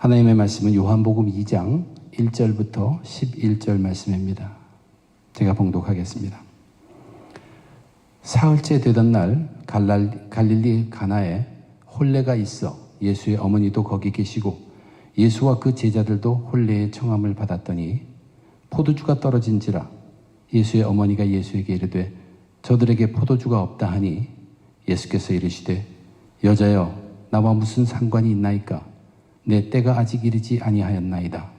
하나님의 말씀은 요한복음 2장 1절부터 11절 말씀입니다. 제가 봉독하겠습니다. 사흘째 되던 날 갈릴리 가나에 혼례가 있어 예수의 어머니도 거기 계시고 예수와 그 제자들도 혼례의 청함을 받았더니 포도주가 떨어진지라 예수의 어머니가 예수에게 이르되 저들에게 포도주가 없다 하니 예수께서 이르시되 여자여 나와 무슨 상관이 있나이까 내 때가 아직 이르지 아니하였나이다.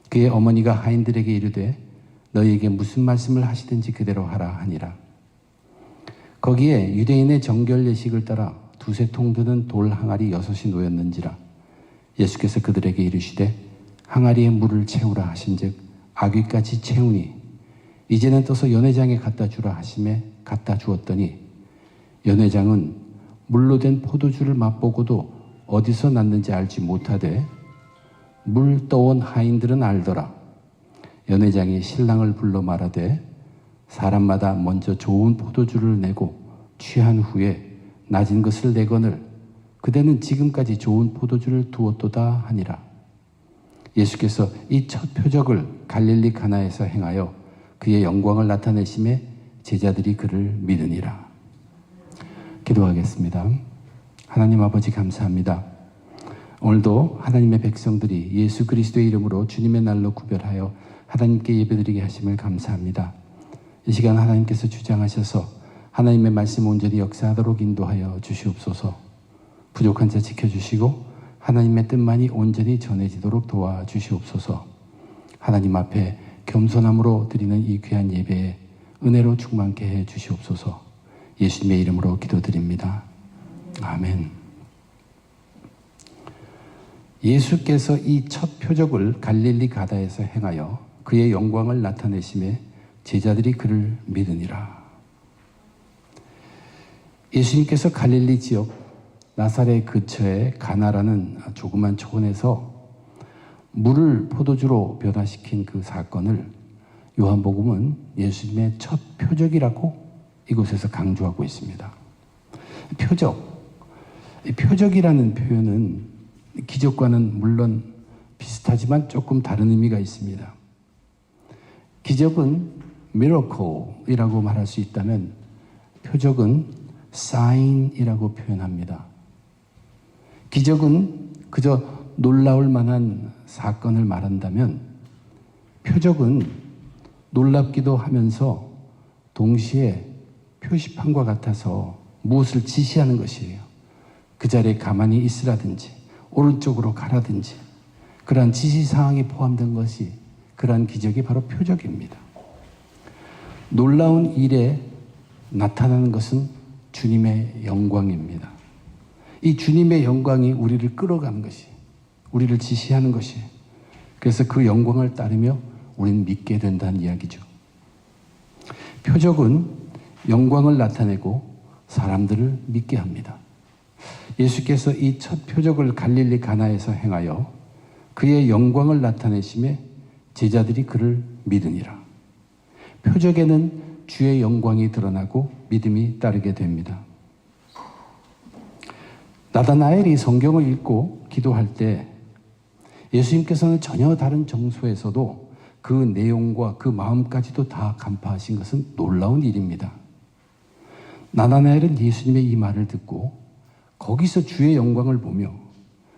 그의 어머니가 하인들에게 이르되 너희에게 무슨 말씀을 하시든지 그대로 하라 하니라. 거기에 유대인의 정결 예식을 따라 두세 통 드는 돌 항아리 6이 놓였는지라. 예수께서 그들에게 이르시되 항아리에 물을 채우라 하신즉 아귀까지 채우니 이제는 떠서 연회장에 갖다 주라 하심에 갖다 주었더니 연회장은 물로 된 포도주를 맛보고도 어디서 났는지 알지 못하되 물 떠온 하인들은 알더라. 연회장이 신랑을 불러 말하되 사람마다 먼저 좋은 포도주를 내고 취한 후에 낮은 것을 내거늘 그대는 지금까지 좋은 포도주를 두었도다 하니라. 예수께서 이 첫 표적을 갈릴리 가나에서 행하여 그의 영광을 나타내심에 제자들이 그를 믿으니라. 기도하겠습니다. 하나님 아버지 감사합니다. 오늘도 하나님의 백성들이 예수 그리스도의 이름으로 주님의 날로 구별하여 하나님께 예배드리게 하심을 감사합니다. 이 시간 하나님께서 주장하셔서 하나님의 말씀 온전히 역사하도록 인도하여 주시옵소서. 부족한 자 지켜주시고 하나님의 뜻만이 온전히 전해지도록 도와주시옵소서. 하나님 앞에 겸손함으로 드리는 이 귀한 예배에 은혜로 충만케 해 주시옵소서. 예수님의 이름으로 기도드립니다. 아멘. 예수께서 이 첫 표적을 갈릴리 가다에서 행하여 그의 영광을 나타내심에 제자들이 그를 믿으니라. 예수님께서 갈릴리 지역 나사렛 근처의 가나라는 조그만 초원에서 물을 포도주로 변화시킨 그 사건을 요한복음은 예수님의 첫 표적이라고 이곳에서 강조하고 있습니다. 표적이라는 표현은 기적과는 물론 비슷하지만 조금 다른 의미가 있습니다. 기적은 miracle이라고 말할 수 있다면 표적은 sign이라고 표현합니다. 기적은 그저 놀라울 만한 사건을 말한다면 표적은 놀랍기도 하면서 동시에 표시판과 같아서 무엇을 지시하는 것이에요. 그 자리에 가만히 있으라든지 오른쪽으로 가라든지 그러한 지시사항이 포함된 것이 그러한 기적이 바로 표적입니다. 놀라운 일에 나타나는 것은 주님의 영광입니다. 이 주님의 영광이 우리를 끌어가는 것이, 우리를 지시하는 것이, 그래서 그 영광을 따르며 우리는 믿게 된다는 이야기죠. 표적은 영광을 나타내고 사람들을 믿게 합니다. 예수께서 이 첫 표적을 갈릴리 가나에서 행하여 그의 영광을 나타내심에 제자들이 그를 믿으니라. 표적에는 주의 영광이 드러나고 믿음이 따르게 됩니다. 나다나엘이 성경을 읽고 기도할 때 예수님께서는 전혀 다른 정소에서도 그 내용과 그 마음까지도 다 간파하신 것은 놀라운 일입니다. 나다나엘은 예수님의 이 말을 듣고 거기서 주의 영광을 보며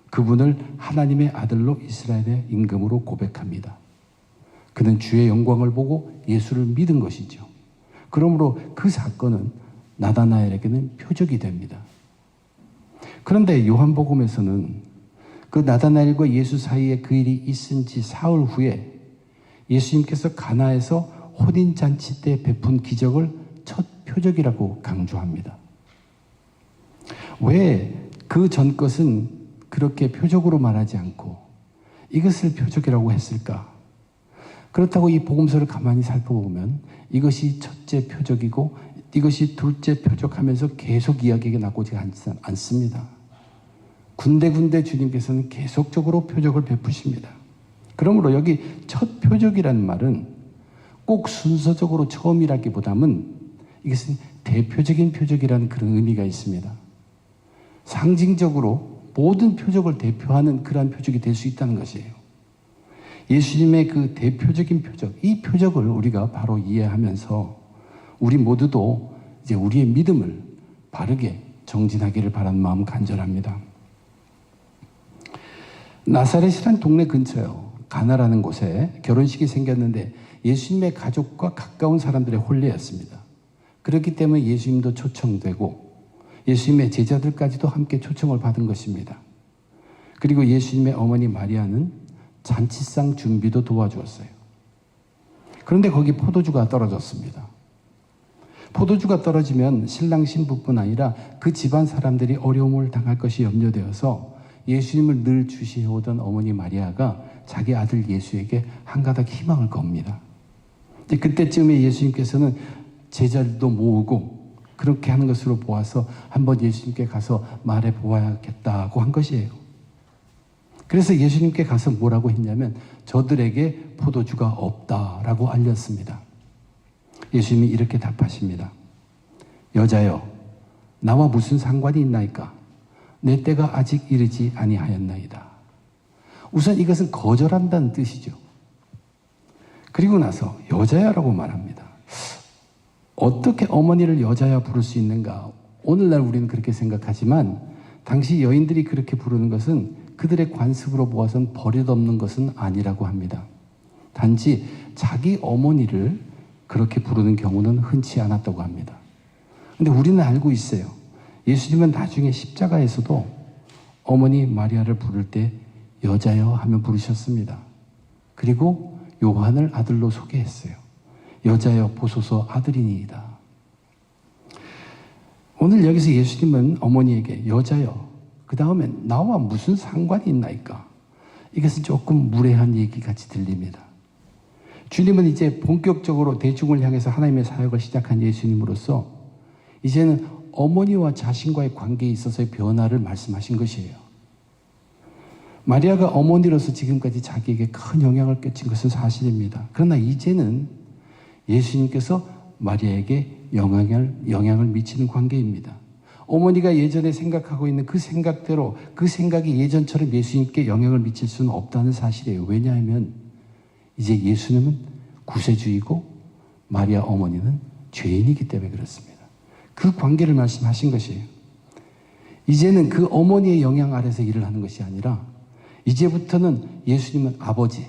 그분을 하나님의 아들로 이스라엘의 임금으로 고백합니다. 그는 주의 영광을 보고 예수를 믿은 것이죠. 그러므로 그 사건은 나다나엘에게는 표적이 됩니다. 그런데 요한복음에서는 그 나다나엘과 예수 사이에 그 일이 있은 지 사흘 후에 예수님께서 가나에서 혼인잔치 때 베푼 기적을 첫 표적이라고 강조합니다. 왜 그 전 것은 그렇게 표적으로 말하지 않고 이것을 표적이라고 했을까? 그렇다고 이 복음서를 가만히 살펴보면 이것이 첫째 표적이고 이것이 둘째 표적하면서 계속 이야기가 나오지 않습니다. 군데군데 주님께서는 계속적으로 표적을 베푸십니다. 그러므로 여기 첫 표적이라는 말은 꼭 순서적으로 처음이라기보다는 이것은 대표적인 표적이라는 그런 의미가 있습니다. 상징적으로 모든 표적을 대표하는 그러한 표적이 될 수 있다는 것이에요. 예수님의 그 대표적인 표적, 이 표적을 우리가 바로 이해하면서 우리 모두도 이제 우리의 믿음을 바르게 정진하기를 바라는 마음 간절합니다. 나사렛이라는 동네 근처요, 가나라는 곳에 결혼식이 생겼는데 예수님의 가족과 가까운 사람들의 혼례였습니다. 그렇기 때문에 예수님도 초청되고 예수님의 제자들까지도 함께 초청을 받은 것입니다. 그리고 예수님의 어머니 마리아는 잔치상 준비도 도와주었어요. 그런데 거기 포도주가 떨어졌습니다. 포도주가 떨어지면 신랑 신부뿐 아니라 그 집안 사람들이 어려움을 당할 것이 염려되어서 예수님을 늘 주시해오던 어머니 마리아가 자기 아들 예수에게 한 가닥 희망을 겁니다. 그때쯤에 예수님께서는 제자들도 모으고 그렇게 하는 것으로 보아서 한번 예수님께 가서 말해 보아야겠다고 한 것이에요. 그래서 예수님께 가서 뭐라고 했냐면 저들에게 포도주가 없다라고 알렸습니다. 예수님이 이렇게 답하십니다. 여자여, 나와 무슨 상관이 있나이까? 내 때가 아직 이르지 아니하였나이다. 우선 이것은 거절한다는 뜻이죠. 그리고 나서 여자야라고 말합니다. 어떻게 어머니를 여자야 부를 수 있는가? 오늘날 우리는 그렇게 생각하지만 당시 여인들이 그렇게 부르는 것은 그들의 관습으로 보아선 버릇없는 것은 아니라고 합니다. 단지 자기 어머니를 그렇게 부르는 경우는 흔치 않았다고 합니다. 근데 우리는 알고 있어요. 예수님은 나중에 십자가에서도 어머니 마리아를 부를 때 여자여 하며 부르셨습니다. 그리고 요한을 아들로 소개했어요. 여자여 보소서 아들이니이다. 오늘 여기서 예수님은 어머니에게 여자여, 그 다음엔 나와 무슨 상관이 있나이까? 이것은 조금 무례한 얘기 같이 들립니다. 주님은 이제 본격적으로 대중을 향해서 하나님의 사역을 시작한 예수님으로서 이제는 어머니와 자신과의 관계에 있어서의 변화를 말씀하신 것이에요. 마리아가 어머니로서 지금까지 자기에게 큰 영향을 끼친 것은 사실입니다. 그러나 이제는 예수님께서 마리아에게 영향을 미치는 관계입니다. 어머니가 예전에 생각하고 있는 그 생각대로 그 생각이 예전처럼 예수님께 영향을 미칠 수는 없다는 사실이에요. 왜냐하면 이제 예수님은 구세주이고 마리아 어머니는 죄인이기 때문에 그렇습니다. 그 관계를 말씀하신 것이에요. 이제는 그 어머니의 영향 아래서 일을 하는 것이 아니라 이제부터는 예수님은 아버지,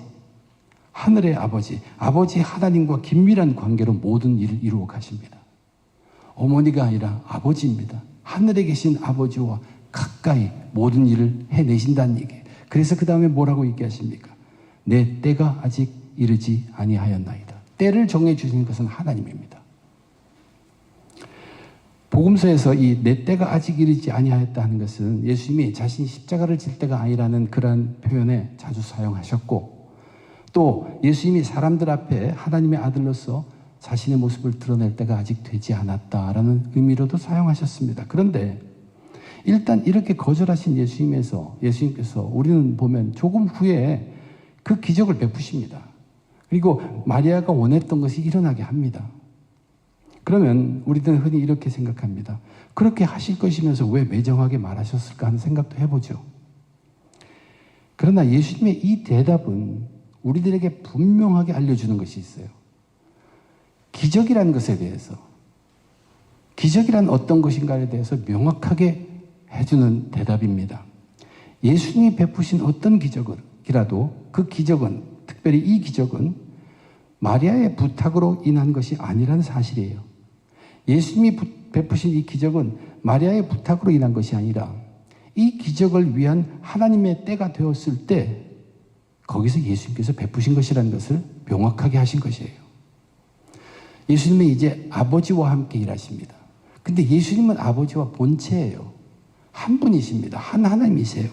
하늘의 아버지, 아버지 하나님과 긴밀한 관계로 모든 일을 이루어 가십니다. 어머니가 아니라 아버지입니다. 하늘에 계신 아버지와 가까이 모든 일을 해내신다는 얘기예요. 그래서 그 다음에 뭐라고 얘기하십니까? 내 때가 아직 이르지 아니하였나이다. 때를 정해주시는 것은 하나님입니다. 복음서에서 이 내 때가 아직 이르지 아니하였다 하는 것은 예수님이 자신이 십자가를 질 때가 아니라는 그러한 표현에 자주 사용하셨고, 또 예수님이 사람들 앞에 하나님의 아들로서 자신의 모습을 드러낼 때가 아직 되지 않았다라는 의미로도 사용하셨습니다. 그런데 일단 이렇게 거절하신 예수님께서 우리는 보면 조금 후에 그 기적을 베푸십니다. 그리고 마리아가 원했던 것이 일어나게 합니다. 그러면 우리들은 흔히 이렇게 생각합니다. 그렇게 하실 것이면서 왜 매정하게 말하셨을까 하는 생각도 해보죠. 그러나 예수님의 이 대답은 우리들에게 분명하게 알려주는 것이 있어요. 기적이라는 것에 대해서, 기적이란 어떤 것인가에 대해서 명확하게 해주는 대답입니다. 예수님이 베푸신 어떤 기적이라도 그 기적은, 특별히 이 기적은 마리아의 부탁으로 인한 것이 아니라는 사실이에요. 예수님이 베푸신 이 기적은 마리아의 부탁으로 인한 것이 아니라 이 기적을 위한 하나님의 때가 되었을 때 거기서 예수님께서 베푸신 것이라는 것을 명확하게 하신 것이에요. 예수님은 이제 아버지와 함께 일하십니다. 근데 예수님은 아버지와 본체예요. 한 분이십니다. 한 하나님이세요.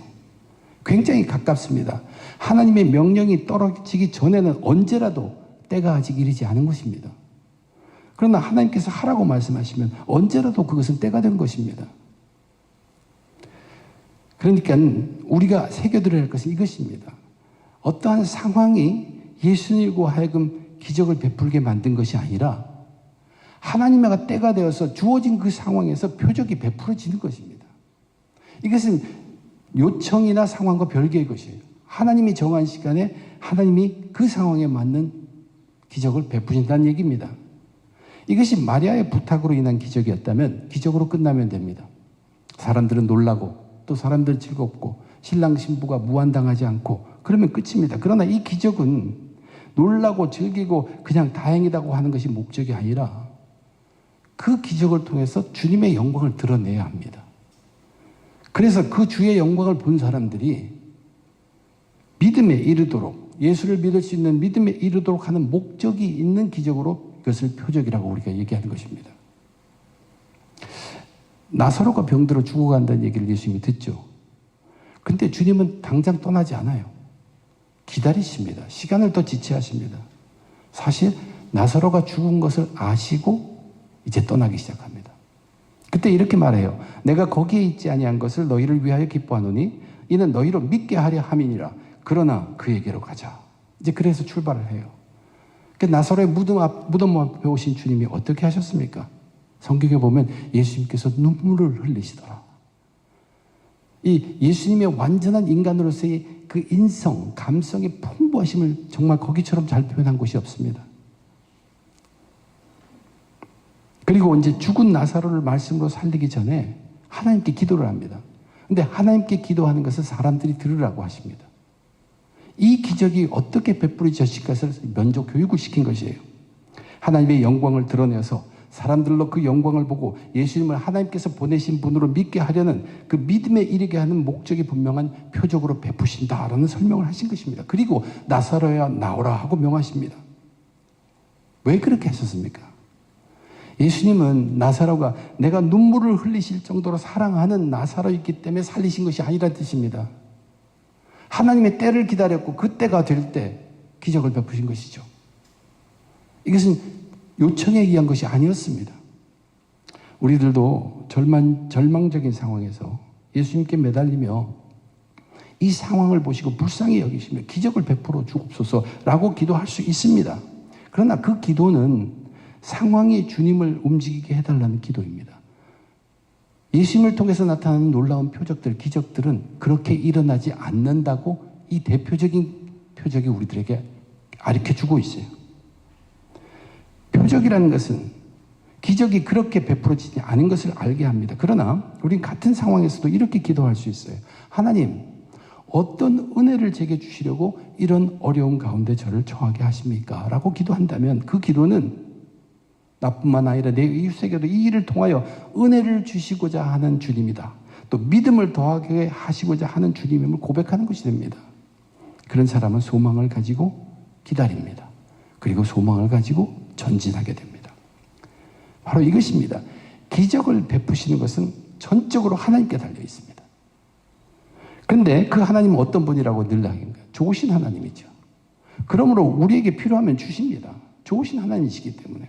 굉장히 가깝습니다. 하나님의 명령이 떨어지기 전에는 언제라도 때가 아직 이르지 않은 것입니다. 그러나 하나님께서 하라고 말씀하시면 언제라도 그것은 때가 된 것입니다. 그러니까 우리가 새겨들어야 할 것은 이것입니다. 어떠한 상황이 예수님과 하여금 기적을 베풀게 만든 것이 아니라 하나님의 때가 되어서 주어진 그 상황에서 표적이 베풀어지는 것입니다. 이것은 요청이나 상황과 별개의 것이에요. 하나님이 정한 시간에 하나님이 그 상황에 맞는 기적을 베푸신다는 얘기입니다. 이것이 마리아의 부탁으로 인한 기적이었다면 기적으로 끝나면 됩니다. 사람들은 놀라고 또 사람들은 즐겁고 신랑 신부가 무한당하지 않고 그러면 끝입니다. 그러나 이 기적은 놀라고 즐기고 그냥 다행이라고 하는 것이 목적이 아니라 그 기적을 통해서 주님의 영광을 드러내야 합니다. 그래서 그 주의 영광을 본 사람들이 믿음에 이르도록, 예수를 믿을 수 있는 믿음에 이르도록 하는 목적이 있는 기적으로 그것을 표적이라고 우리가 얘기하는 것입니다. 나사로가 병들어 죽어간다는 얘기를 예수님이 듣죠. 근데 주님은 당장 떠나지 않아요. 기다리십니다. 시간을 더 지체하십니다. 사실 나사로가 죽은 것을 아시고 이제 떠나기 시작합니다. 그때 이렇게 말해요. 내가 거기에 있지 아니한 것을 너희를 위하여 기뻐하노니 이는 너희로 믿게 하려 함이니라. 그러나 그에게로 가자. 이제 그래서 출발을 해요. 나사로의 무덤 앞에 오신 주님이 어떻게 하셨습니까? 성경에 보면 예수님께서 눈물을 흘리시더라. 이 예수님의 완전한 인간으로서의 그 인성, 감성의 풍부하심을 정말 거기처럼 잘 표현한 곳이 없습니다. 그리고 이제 죽은 나사로를 말씀으로 살리기 전에 하나님께 기도를 합니다. 근데 하나님께 기도하는 것을 사람들이 들으라고 하십니다. 이 기적이 어떻게 베풀어질 것을 면접 교육을 시킨 것이에요. 하나님의 영광을 드러내서 사람들로 그 영광을 보고 예수님을 하나님께서 보내신 분으로 믿게 하려는 그 믿음에 이르게 하는 목적이 분명한 표적으로 베푸신다라는 설명을 하신 것입니다. 그리고 나사로야 나오라 하고 명하십니다. 왜 그렇게 하셨습니까? 예수님은 나사로가 내가 눈물을 흘리실 정도로 사랑하는 나사로였기 때문에 살리신 것이 아니라는 뜻입니다. 하나님의 때를 기다렸고 그 때가 될 때 기적을 베푸신 것이죠. 이것은 요청에 의한 것이 아니었습니다. 우리들도 절망적인 상황에서 예수님께 매달리며 이 상황을 보시고 불쌍히 여기시며 기적을 베풀어 주옵소서라고 기도할 수 있습니다. 그러나 그 기도는 상황이 주님을 움직이게 해달라는 기도입니다. 예수님을 통해서 나타나는 놀라운 표적들, 기적들은 그렇게 일어나지 않는다고 이 대표적인 표적이 우리들에게 가르쳐주고 있어요. 표적이라는 것은 기적이 그렇게 베풀어지지 않은 것을 알게 합니다. 그러나 우린 같은 상황에서도 이렇게 기도할 수 있어요. 하나님, 어떤 은혜를 제게 주시려고 이런 어려운 가운데 저를 처하게 하십니까? 라고 기도한다면 그 기도는 나뿐만 아니라 내 이웃에게도 이 일을 통하여 은혜를 주시고자 하는 주님이다. 또 믿음을 더하게 하시고자 하는 주님임을 고백하는 것이 됩니다. 그런 사람은 소망을 가지고 기다립니다. 그리고 소망을 가지고 전진하게 됩니다. 바로 이것입니다. 기적을 베푸시는 것은 전적으로 하나님께 달려 있습니다. 그런데 그 하나님은 어떤 분이라고 늘 하는가요? 좋으신 하나님이죠. 그러므로 우리에게 필요하면 주십니다. 좋으신 하나님이시기 때문에.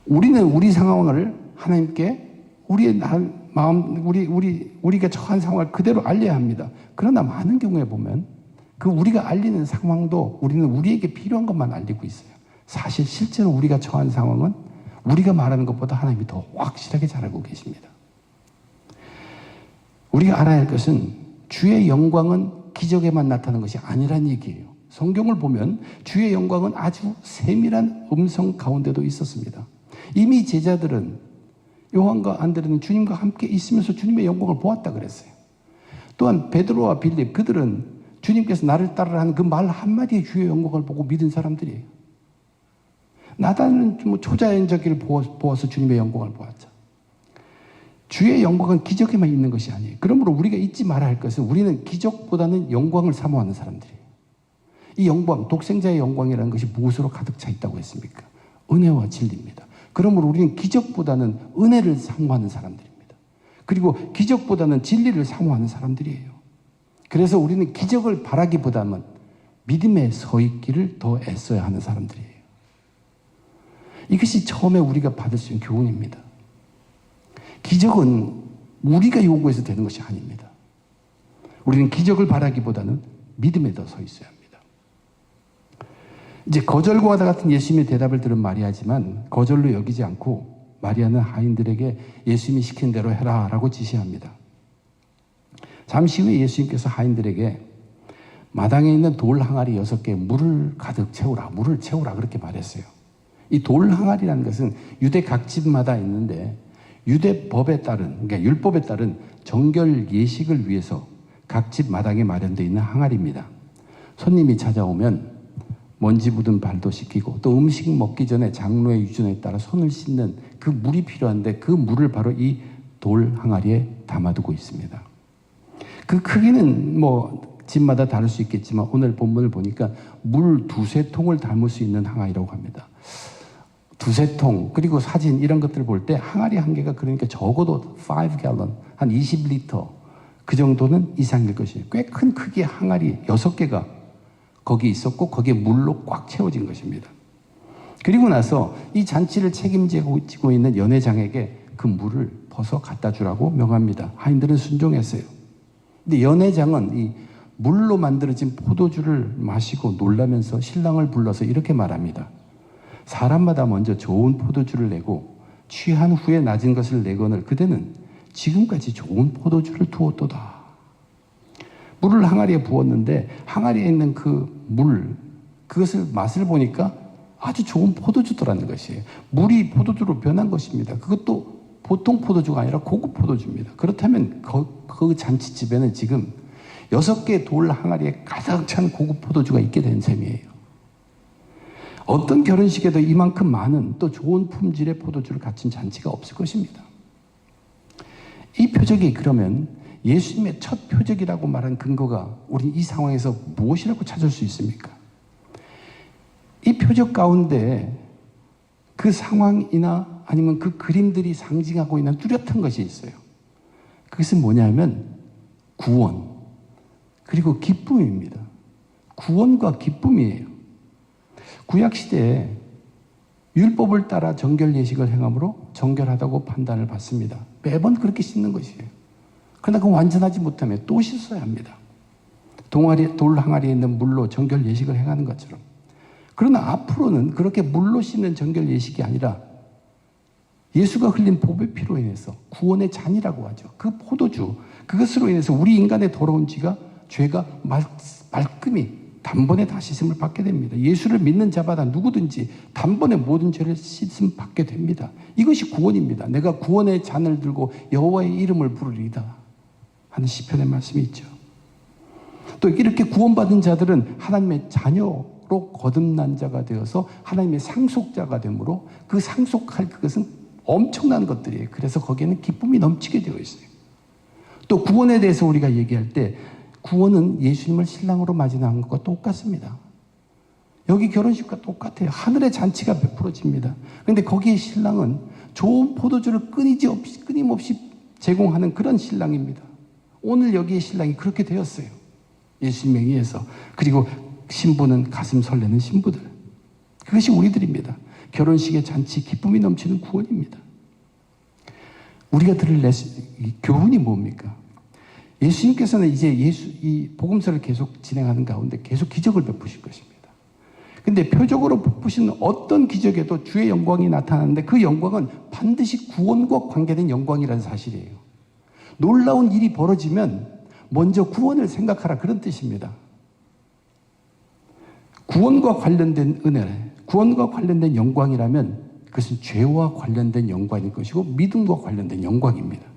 우리는 우리 상황을 하나님께 우리의 마음, 우리가 처한 상황을 그대로 알려야 합니다. 그러나 많은 경우에 보면 그 우리가 알리는 상황도 우리는 우리에게 필요한 것만 알리고 있어요. 사실 실제로 우리가 처한 상황은 우리가 말하는 것보다 하나님이 더 확실하게 잘 알고 계십니다. 우리가 알아야 할 것은 주의 영광은 기적에만 나타나는 것이 아니란 얘기예요. 성경을 보면 주의 영광은 아주 세밀한 음성 가운데도 있었습니다. 이미 제자들은 요한과 안드레는 주님과 함께 있으면서 주님의 영광을 보았다 그랬어요. 또한 베드로와 빌립 그들은 주님께서 나를 따르라 하는 그 말 한마디에 주의 영광을 보고 믿은 사람들이에요. 나단은 초자연적을 보아서 주님의 영광을 보았죠. 주의 영광은 기적에만 있는 것이 아니에요. 그러므로 우리가 잊지 말아야 할 것은 우리는 기적보다는 영광을 사모하는 사람들이에요. 이 영광, 독생자의 영광이라는 것이 무엇으로 가득 차 있다고 했습니까? 은혜와 진리입니다. 그러므로 우리는 기적보다는 은혜를 사모하는 사람들입니다. 그리고 기적보다는 진리를 사모하는 사람들이에요. 그래서 우리는 기적을 바라기보다는 믿음에 서 있기를 더 애써야 하는 사람들이에요. 이것이 처음에 우리가 받을 수 있는 교훈입니다. 기적은 우리가 요구해서 되는 것이 아닙니다. 우리는 기적을 바라기보다는 믿음에 더 서 있어야 합니다. 이제 거절과 같은 예수님의 대답을 들은 마리아지만 거절로 여기지 않고 마리아는 하인들에게 예수님이 시킨 대로 해라 라고 지시합니다. 잠시 후에 예수님께서 하인들에게 마당에 있는 돌 항아리 6개에 물을 가득 채우라, 물을 채우라 그렇게 말했어요. 이 돌 항아리라는 것은 유대 각 집마다 있는데 유대법에 따른, 그러니까 율법에 따른 정결 예식을 위해서 각 집 마당에 마련되어 있는 항아리입니다. 손님이 찾아오면 먼지 묻은 발도 씻기고 또 음식 먹기 전에 장로의 유전에 따라 손을 씻는 그 물이 필요한데 그 물을 바로 이 돌 항아리에 담아두고 있습니다. 그 크기는 집마다 다를 수 있겠지만 오늘 본문을 보니까 물 2-3통을 담을 수 있는 항아리라고 합니다. 2-3통, 그리고 사진 이런 것들을 볼 때 항아리 한 개가 그러니까 적어도 5갤런, 한 20리터 그 정도는 이상일 것이에요. 꽤 큰 크기의 항아리 6개가 거기 있었고 거기에 물로 꽉 채워진 것입니다. 그리고 나서 이 잔치를 책임지고 있는 연회장에게 그 물을 벗어 갖다 주라고 명합니다. 하인들은 순종했어요. 근데 연회장은 이 물로 만들어진 포도주를 마시고 놀라면서 신랑을 불러서 이렇게 말합니다. 사람마다 먼저 좋은 포도주를 내고 취한 후에 낮은 것을 내거늘 그대는 지금까지 좋은 포도주를 두었도다. 물을 항아리에 부었는데 항아리에 있는 그 물, 그것을 맛을 보니까 아주 좋은 포도주더라는 것이에요. 물이 포도주로 변한 것입니다. 그것도 보통 포도주가 아니라 고급 포도주입니다. 그렇다면 그 잔치집에는 지금 6개의 돌 항아리에 가득 찬 고급 포도주가 있게 된 셈이에요. 어떤 결혼식에도 이만큼 많은 또 좋은 품질의 포도주를 갖춘 잔치가 없을 것입니다. 이 표적이 그러면 예수님의 첫 표적이라고 말한 근거가 우리 이 상황에서 무엇이라고 찾을 수 있습니까? 이 표적 가운데 그 상황이나 아니면 그 그림들이 상징하고 있는 뚜렷한 것이 있어요. 그것은 뭐냐면 구원 그리고 기쁨입니다. 구원과 기쁨이에요. 구약시대에 율법을 따라 정결 예식을 행함으로 정결하다고 판단을 받습니다. 매번 그렇게 씻는 것이에요. 그러나 그 완전하지 못하면 또 씻어야 합니다. 돌 항아리에 있는 물로 정결 예식을 행하는 것처럼. 그러나 앞으로는 그렇게 물로 씻는 정결 예식이 아니라 예수가 흘린 보배 피로 인해서 구원의 잔이라고 하죠. 그 포도주, 그것으로 인해서 우리 인간의 더러운 죄가 말끔히 단번에 다 씻음을 받게 됩니다. 예수를 믿는 자마다 누구든지 단번에 모든 죄를 씻음 받게 됩니다. 이것이 구원입니다. 내가 구원의 잔을 들고 여호와의 이름을 부르리다 하는 시편의 말씀이 있죠. 또 이렇게 구원받은 자들은 하나님의 자녀로 거듭난 자가 되어서 하나님의 상속자가 되므로 그 상속할 그것은 엄청난 것들이에요. 그래서 거기에는 기쁨이 넘치게 되어 있어요. 또 구원에 대해서 우리가 얘기할 때 구원은 예수님을 신랑으로 맞이하는 것과 똑같습니다. 여기 결혼식과 똑같아요. 하늘의 잔치가 베풀어집니다. 그런데 거기에 신랑은 좋은 포도주를 끊임없이 제공하는 그런 신랑입니다. 오늘 여기에 신랑이 그렇게 되었어요. 예수님에 의해서. 그리고 신부는 가슴 설레는 신부들. 그것이 우리들입니다. 결혼식의 잔치, 기쁨이 넘치는 구원입니다. 우리가 들을 교훈이 뭡니까? 예수님께서는 이제 이 복음서를 계속 진행하는 가운데 계속 기적을 베푸실 것입니다. 근데 표적으로 베푸신 어떤 기적에도 주의 영광이 나타나는데 그 영광은 반드시 구원과 관계된 영광이라는 사실이에요. 놀라운 일이 벌어지면 먼저 구원을 생각하라 그런 뜻입니다. 구원과 관련된 은혜, 구원과 관련된 영광이라면 그것은 죄와 관련된 영광일 것이고 믿음과 관련된 영광입니다.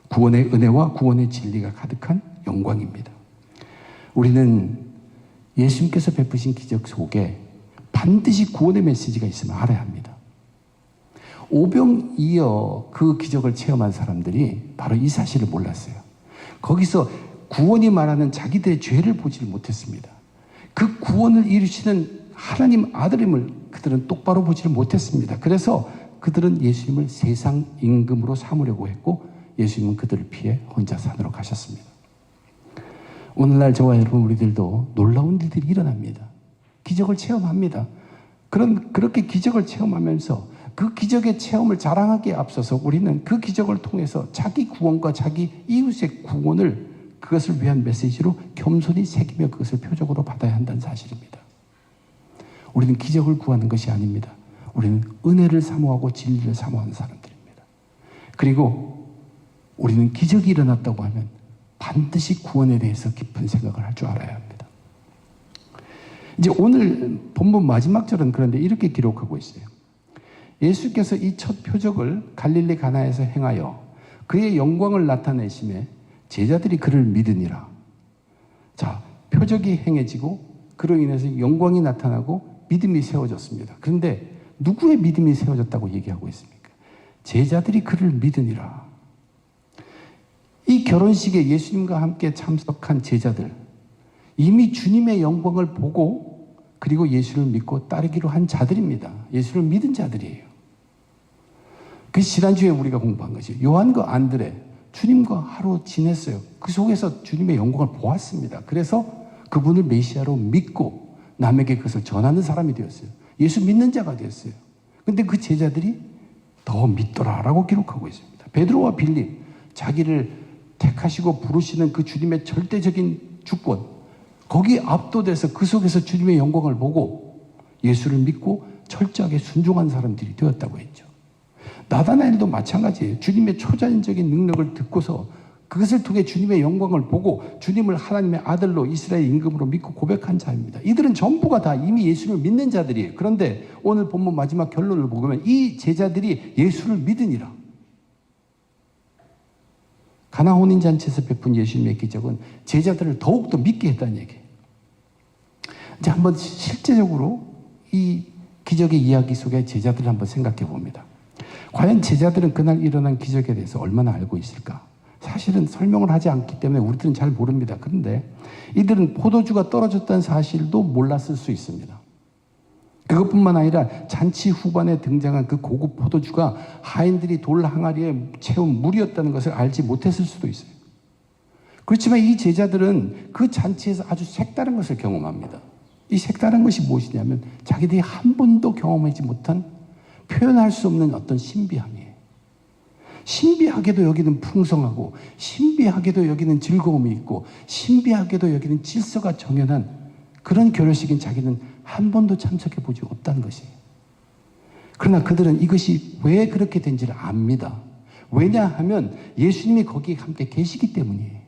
구원의 은혜와 구원의 진리가 가득한 영광입니다. 우리는 예수님께서 베푸신 기적 속에 반드시 구원의 메시지가 있음을 알아야 합니다. 오병이어 그 기적을 체험한 사람들이 바로 이 사실을 몰랐어요. 거기서 구원이 말하는 자기들의 죄를 보지 못했습니다. 그 구원을 이루시는 하나님 아들임을 그들은 똑바로 보지를 못했습니다. 그래서 그들은 예수님을 세상 임금으로 삼으려고 했고 예수님은 그들을 피해 혼자 산으로 가셨습니다. 오늘날 저와 여러분 우리들도 놀라운 일들이 일어납니다. 기적을 체험합니다. 그렇게 기적을 체험하면서 그 기적의 체험을 자랑하기에 앞서서 우리는 그 기적을 통해서 자기 구원과 자기 이웃의 구원을 그것을 위한 메시지로 겸손히 새기며 그것을 표적으로 받아야 한다는 사실입니다. 우리는 기적을 구하는 것이 아닙니다. 우리는 은혜를 사모하고 진리를 사모하는 사람들입니다. 그리고 우리는 기적이 일어났다고 하면 반드시 구원에 대해서 깊은 생각을 할 줄 알아야 합니다. 이제 오늘 본문 마지막 절은 그런데 이렇게 기록하고 있어요. 예수께서 이 첫 표적을 갈릴리 가나에서 행하여 그의 영광을 나타내심에 제자들이 그를 믿으니라. 자, 표적이 행해지고 그로 인해서 영광이 나타나고 믿음이 세워졌습니다. 그런데 누구의 믿음이 세워졌다고 얘기하고 있습니까? 제자들이 그를 믿으니라. 이 결혼식에 예수님과 함께 참석한 제자들, 이미 주님의 영광을 보고 그리고 예수를 믿고 따르기로 한 자들입니다. 예수를 믿은 자들이에요. 그 지난주에 우리가 공부한 거죠. 요한과 안드레, 주님과 하루 지냈어요. 그 속에서 주님의 영광을 보았습니다. 그래서 그분을 메시아로 믿고 남에게 그것을 전하는 사람이 되었어요. 예수 믿는 자가 되었어요. 그런데 그 제자들이 더 믿더라라고 기록하고 있습니다. 베드로와 빌립, 자기를 택하시고 부르시는 그 주님의 절대적인 주권, 거기에 압도돼서 그 속에서 주님의 영광을 보고 예수를 믿고 철저하게 순종한 사람들이 되었다고 했죠. 나다나엘도 마찬가지예요. 주님의 초자연적인 능력을 듣고서 그것을 통해 주님의 영광을 보고 주님을 하나님의 아들로 이스라엘 임금으로 믿고 고백한 자입니다. 이들은 전부가 다 이미 예수를 믿는 자들이에요. 그런데 오늘 본문 마지막 결론을 보면 이 제자들이 예수를 믿으니라. 가나 혼인잔치에서 베푼 예수님의 기적은 제자들을 더욱더 믿게 했다는 얘기예요. 이제 한번 실제적으로 이 기적의 이야기 속에 제자들을 한번 생각해 봅니다. 과연 제자들은 그날 일어난 기적에 대해서 얼마나 알고 있을까? 사실은 설명을 하지 않기 때문에 우리들은 잘 모릅니다. 그런데 이들은 포도주가 떨어졌다는 사실도 몰랐을 수 있습니다. 그것뿐만 아니라 잔치 후반에 등장한 그 고급 포도주가 하인들이 돌 항아리에 채운 물이었다는 것을 알지 못했을 수도 있어요. 그렇지만 이 제자들은 그 잔치에서 아주 색다른 것을 경험합니다. 이 색다른 것이 무엇이냐면 자기들이 한 번도 경험하지 못한 표현할 수 없는 어떤 신비함이에요. 신비하게도 여기는 풍성하고 신비하게도 여기는 즐거움이 있고 신비하게도 여기는 질서가 정연한 그런 결혼식인 자기는 한 번도 참석해 보지 못한 것이에요. 그러나 그들은 이것이 왜 그렇게 된지를 압니다. 왜냐하면 예수님이 거기에 함께 계시기 때문이에요.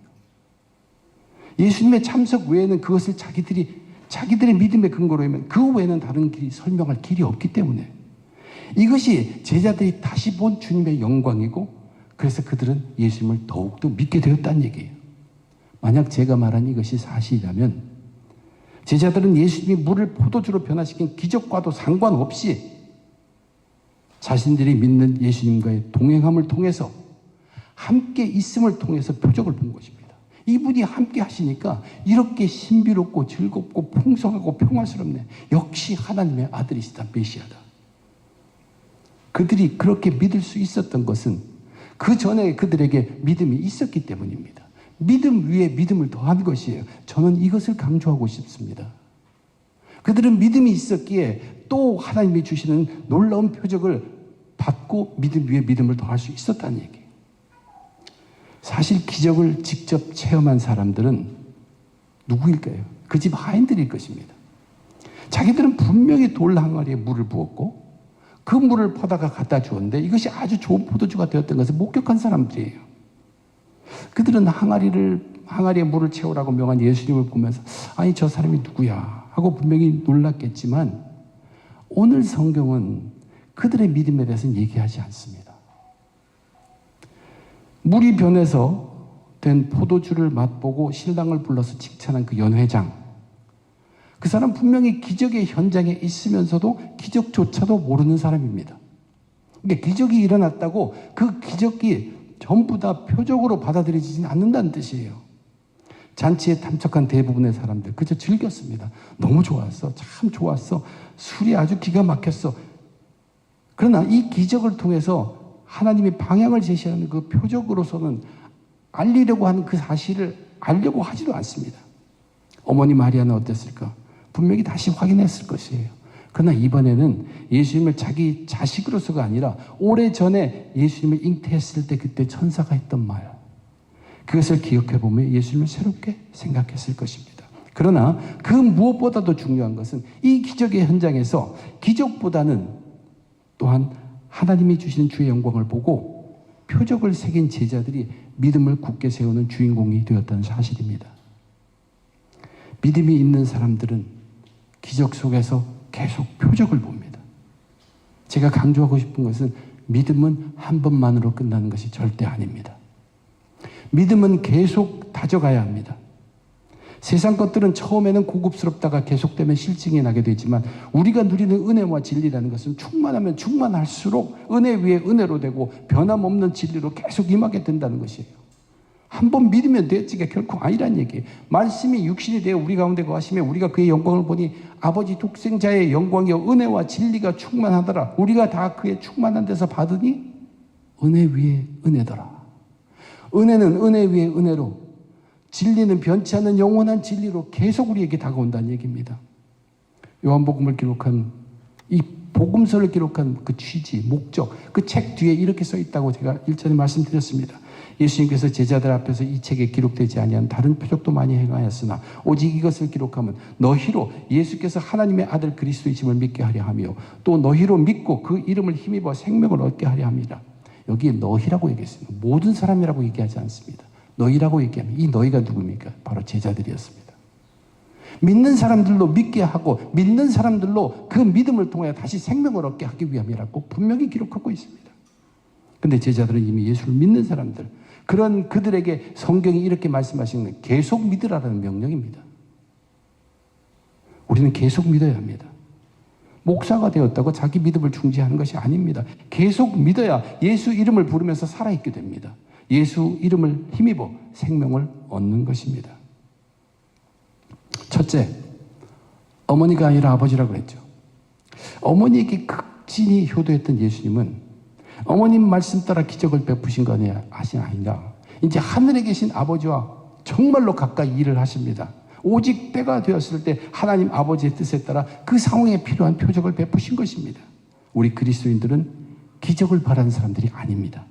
예수님의 참석 외에는 그것을 자기들의 믿음의 근거로 하면 그 외에는 다른 길이 설명할 길이 없기 때문에 이것이 제자들이 다시 본 주님의 영광이고 그래서 그들은 예수님을 더욱더 믿게 되었다는 얘기예요. 만약 제가 말한 이것이 사실이라면 제자들은 예수님이 물을 포도주로 변화시킨 기적과도 상관없이 자신들이 믿는 예수님과의 동행함을 통해서 함께 있음을 통해서 표적을 본 것입니다. 이분이 함께 하시니까 이렇게 신비롭고 즐겁고 풍성하고 평화스럽네. 역시 하나님의 아들이시다. 메시아다. 그들이 그렇게 믿을 수 있었던 것은 그 전에 그들에게 믿음이 있었기 때문입니다. 믿음 위에 믿음을 더한 것이에요. 저는 이것을 강조하고 싶습니다. 그들은 믿음이 있었기에 또 하나님이 주시는 놀라운 표적을 받고 믿음 위에 믿음을 더할 수 있었다는 얘기예요. 사실 기적을 직접 체험한 사람들은 누구일까요? 그 집 하인들일 것입니다. 자기들은 분명히 돌 항아리에 물을 부었고 그 물을 퍼다가 갖다 주었는데 이것이 아주 좋은 포도주가 되었던 것을 목격한 사람들이에요. 그들은 항아리에 물을 채우라고 명한 예수님을 보면서 아니 저 사람이 누구야 하고 분명히 놀랐겠지만 오늘 성경은 그들의 믿음에 대해서는 얘기하지 않습니다. 물이 변해서 된 포도주를 맛보고 신랑을 불러서 칭찬한 그 연회장, 그 사람 분명히 기적의 현장에 있으면서도 기적조차도 모르는 사람입니다. 그러니까 기적이 일어났다고 그 기적이 전부 다 표적으로 받아들여지진 않는다는 뜻이에요. 잔치에 참석한 대부분의 사람들 그저 즐겼습니다. 너무 좋았어. 참 좋았어. 술이 아주 기가 막혔어. 그러나 이 기적을 통해서 하나님이 방향을 제시하는 그 표적으로서는 알리려고 하는 그 사실을 알려고 하지도 않습니다. 어머니 마리아는 어땠을까? 분명히 다시 확인했을 것이에요. 그러나 이번에는 예수님을 자기 자식으로서가 아니라 오래전에 예수님을 잉태했을 때 그때 천사가 했던 말, 그것을 기억해보면 예수님을 새롭게 생각했을 것입니다. 그러나 그 무엇보다도 중요한 것은 이 기적의 현장에서 기적보다는 또한 하나님이 주시는 주의 영광을 보고 표적을 새긴 제자들이 믿음을 굳게 세우는 주인공이 되었다는 사실입니다. 믿음이 있는 사람들은 기적 속에서 계속 표적을 봅니다. 제가 강조하고 싶은 것은 믿음은 한 번만으로 끝나는 것이 절대 아닙니다. 믿음은 계속 다져가야 합니다. 세상 것들은 처음에는 고급스럽다가 계속되면 실증이 나게 되지만 우리가 누리는 은혜와 진리라는 것은 충만하면 충만할수록 은혜 위에 은혜로 되고 변함없는 진리로 계속 임하게 된다는 것이에요. 한 번 믿으면 되지가 결코 아니란 얘기예요. 말씀이 육신이 되어 우리 가운데 거하시며 우리가 그의 영광을 보니 아버지 독생자의 영광이여 은혜와 진리가 충만하더라. 우리가 다 그의 충만한 데서 받으니 은혜 위에 은혜더라. 은혜는 은혜 위에 은혜로, 진리는 변치 않는 영원한 진리로 계속 우리에게 다가온다는 얘기입니다. 요한복음을 기록한 이 복음서를 기록한 그 취지, 목적, 그 책 뒤에 이렇게 써 있다고 제가 일전에 말씀드렸습니다. 예수님께서 제자들 앞에서 이 책에 기록되지 아니한 다른 표적도 많이 행하였으나 오직 이것을 기록하면 너희로 예수께서 하나님의 아들 그리스도이심을 믿게 하려 하며 또 너희로 믿고 그 이름을 힘입어 생명을 얻게 하려 합니다. 여기에 너희라고 얘기했습니다. 모든 사람이라고 얘기하지 않습니다. 너희라고 얘기하면 이 너희가 누굽니까? 바로 제자들이었습니다. 믿는 사람들로 믿게 하고 믿는 사람들로 그 믿음을 통해 다시 생명을 얻게 하기 위함이라고 분명히 기록하고 있습니다. 그런데 제자들은 이미 예수를 믿는 사람들, 그런 그들에게 성경이 이렇게 말씀하시는 건 계속 믿으라는 명령입니다. 우리는 계속 믿어야 합니다. 목사가 되었다고 자기 믿음을 중지하는 것이 아닙니다. 계속 믿어야 예수 이름을 부르면서 살아있게 됩니다. 예수 이름을 힘입어 생명을 얻는 것입니다. 첫째, 어머니가 아니라 아버지라고 그랬죠. 어머니에게 극진히 효도했던 예수님은 어머님 말씀 따라 기적을 베푸신 거 아니냐. 이제 하늘에 계신 아버지와 정말로 가까이 일을 하십니다. 오직 때가 되었을 때 하나님 아버지의 뜻에 따라 그 상황에 필요한 표적을 베푸신 것입니다. 우리 그리스도인들은 기적을 바라는 사람들이 아닙니다.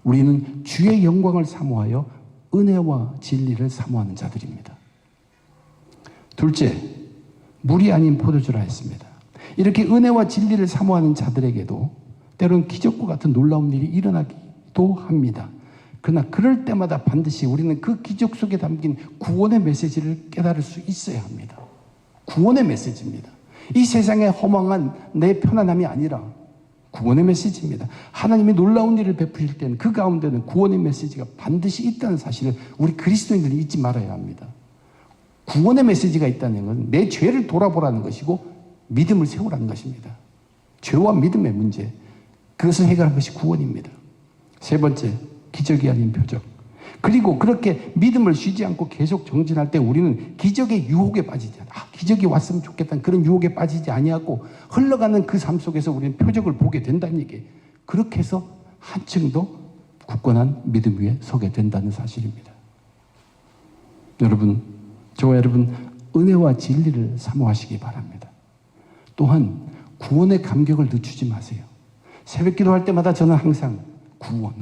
우리는 주의 영광을 사모하여 은혜와 진리를 사모하는 자들입니다. 둘째, 물이 아닌 포도주라 했습니다. 이렇게 은혜와 진리를 사모하는 자들에게도 때로는 기적과 같은 놀라운 일이 일어나기도 합니다. 그러나 그럴 때마다 반드시 우리는 그 기적 속에 담긴 구원의 메시지를 깨달을 수 있어야 합니다. 구원의 메시지입니다. 이 세상의 허망한 내 편안함이 아니라 구원의 메시지입니다. 하나님이 놀라운 일을 베푸실 때는 그 가운데는 구원의 메시지가 반드시 있다는 사실을 우리 그리스도인들이 잊지 말아야 합니다. 구원의 메시지가 있다는 것은 내 죄를 돌아보라는 것이고 믿음을 세우라는 것입니다. 죄와 믿음의 문제, 그것을 해결한 것이 구원입니다. 세 번째, 기적이 아닌 표적. 그리고 그렇게 믿음을 쉬지 않고 계속 정진할 때 우리는 기적의 유혹에 빠지지 않아. 기적이 왔으면 좋겠다는 그런 유혹에 빠지지 아니하고 흘러가는 그 삶 속에서 우리는 표적을 보게 된다는 얘기예요. 그렇게 해서 한층 더 굳건한 믿음 위에 서게 된다는 사실입니다. 여러분, 저와 여러분 은혜와 진리를 사모하시기 바랍니다. 또한 구원의 감격을 늦추지 마세요. 새벽 기도할 때마다 저는 항상 구원.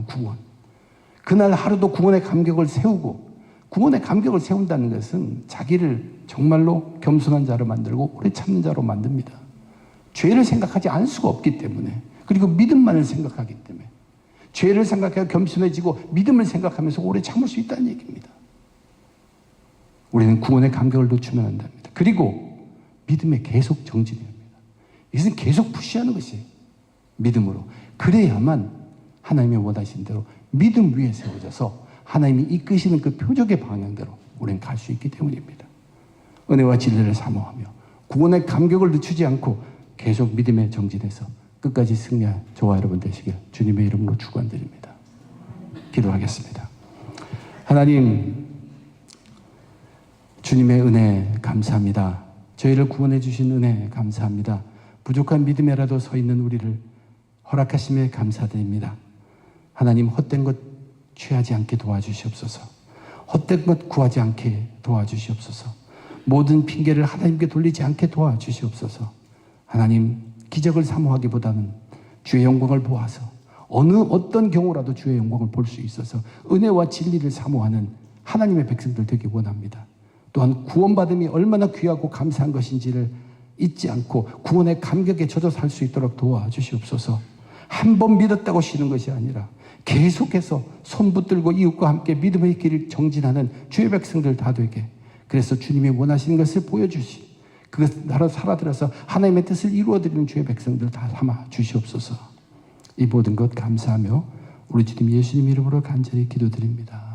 그날 하루도 구원의 감격을 세우고, 구원의 감격을 세운다는 것은 자기를 정말로 겸손한 자로 만들고 오래 참는 자로 만듭니다. 죄를 생각하지 않을 수가 없기 때문에, 그리고 믿음만을 생각하기 때문에 죄를 생각하여 겸손해지고 믿음을 생각하면서 오래 참을 수 있다는 얘기입니다. 우리는 구원의 감격을 늦추면 안 됩니다. 그리고 믿음에 계속 정진해야 합니다. 이것은 계속 푸시하는 것이에요. 믿음으로. 그래야만 하나님의 원하신 대로 믿음 위에 세워져서 하나님이 이끄시는 그 표적의 방향대로 우리는 갈 수 있기 때문입니다. 은혜와 진리를 사모하며 구원의 감격을 늦추지 않고 계속 믿음에 정진해서 끝까지 승리한 저와 여러분 되시길 주님의 이름으로 축원드립니다. 기도하겠습니다. 하나님, 주님의 은혜 감사합니다. 저희를 구원해 주신 은혜 감사합니다. 부족한 믿음에라도 서 있는 우리를 허락하심에 감사드립니다. 하나님, 헛된 것 취하지 않게 도와주시옵소서. 헛된 것 구하지 않게 도와주시옵소서. 모든 핑계를 하나님께 돌리지 않게 도와주시옵소서. 하나님, 기적을 사모하기보다는 주의 영광을 보아서 어떤 경우라도 주의 영광을 볼 수 있어서 은혜와 진리를 사모하는 하나님의 백성들 되기 원합니다. 또한 구원받음이 얼마나 귀하고 감사한 것인지를 잊지 않고 구원의 감격에 젖어 살 수 있도록 도와주시옵소서. 한 번 믿었다고 쉬는 것이 아니라 계속해서 손 붙들고 이웃과 함께 믿음의 길을 정진하는 주의 백성들 다 되게, 그래서 주님이 원하시는 것을 보여주시, 그것 나로 살아들어서 하나님의 뜻을 이루어드리는 주의 백성들 다 삼아 주시옵소서. 이 모든 것 감사하며 우리 주님 예수님 이름으로 간절히 기도드립니다.